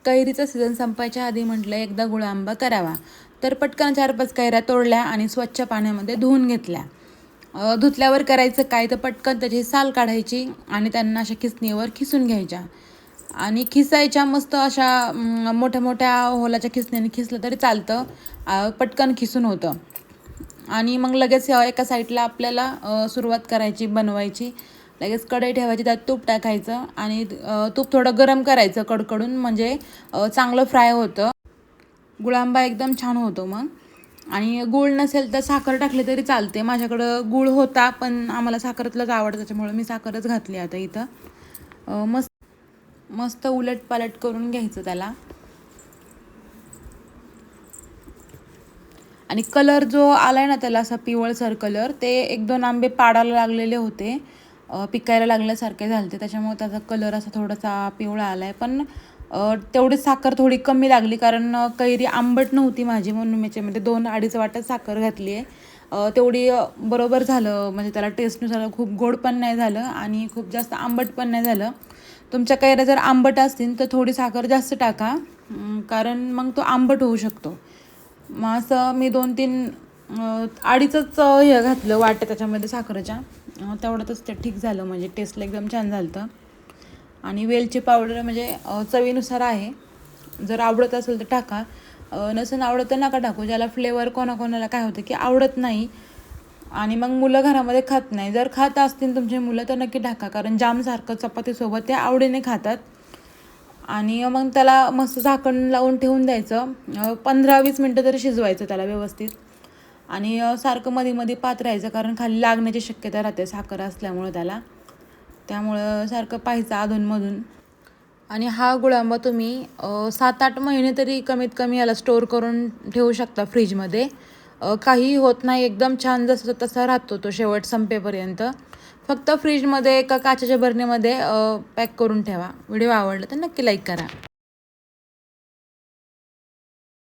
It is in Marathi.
कैरीचा सीझन संपायच्या आधी म्हटलं एकदा गुळांबा करावा. तर पटकन 4-5 कैऱ्या तोडल्या आणि स्वच्छ पाण्यामध्ये धुवून घेतल्या. धुतल्यावर करायचं काय, तर पटकन त्याची साल काढायची आणि त्यांना अशा खिसणीवर खिसून घ्यायच्या आणि खिसायच्या मस्त अशा मोठ्या मोठ्या होलाच्या खिसणीने खिसलं तरी चालतं. पटकन खिसून होतं. आणि मग लगेच एका साईडला आपल्याला सुरुवात करायची बनवायची. लगेच कढई ठेवायची, त्यात तूप टाकायचं आणि तूप थोडं गरम करायचं कडकडून, म्हणजे चांगलं फ्राय होतं. गुळांबा एकदम छान होतो मग. आणि गूळ नसेल तर साखर टाकली तरी चालते. माझ्याकडं गूळ होता पण आम्हाला साखरेतलंच आवडतं, त्याच्यामुळे मी साखरच घातली आता इथं. मस्त मस्त उलटपालट करून घ्यायचं त्याला. आणि कलर जो आलाय ना त्याला, असा पिवळसर कलर, ते 1-2 आंबे पाडायला लागलेले होते, पिकायला लागल्यासारखे झाले होते, त्याच्यामुळे त्याचा कलर असा थोडासा पिवळा आलाय. पण तेवढी साखर थोडी कमी लागली, कारण कैरी आंबट नव्हती माझी, म्हणून मी त्याच्यामध्ये 2-2.5 वाट्या साखर घातली आहे. तेवढी बरोबर झालं, म्हणजे त्याला टेस्टनुसार खूप गोड पण नाही झालं आणि खूप जास्त आंबट पण नाही झालं. तुमच्या कैऱ्या जर आंबट असतील तर थोडी साखर जास्त टाका, कारण मग तो आंबट होऊ शकतो. मग असं मी 2-3 अडीचच हे घातलं वाट्या त्याच्यामध्ये साखरेच्या, तेवढ्यातच ते ठीक झालं, म्हणजे टेस्टला एकदम छान झालं होतं. आणि वेलची पावडर म्हणजे चवीनुसार आहे, जर आवडत असेल तर टाका, नसेल आवडत तर नका टाकू. ज्याला फ्लेवर कोणाकोणाला काय होतं की आवडत नाही आणि मग मुलं घरामध्ये खात नाही. जर खात असतील तुमची मुलं तर नक्की टाका, कारण जामसारखं चपातीसोबत ते आवडीने खातात. आणि मग त्याला मस्त झाकण लावून ठेवून द्यायचं. 15-20 मिनटं तरी शिजवायचं त्याला व्यवस्थित. आणि सारखं मध्ये मध्ये पाहत राहायचं, कारण खाली लागण्याची शक्यता राहते साखर असल्यामुळं त्यामुळं सारखं पाहायचं अधूनमधून. आणि हा गुळांबा तुम्ही 7-8 महिने तरी कमीत कमी याला स्टोअर करून ठेवू शकता फ्रीजमध्ये. काही होत नाही, एकदम छान जसं तसा राहतो तो शेवट संपेपर्यंत. फक्त फ्रीजमध्ये एका काचेच्या बरणीमध्ये पॅक करून ठेवा. व्हिडिओ आवडला तर नक्की लाईक करा.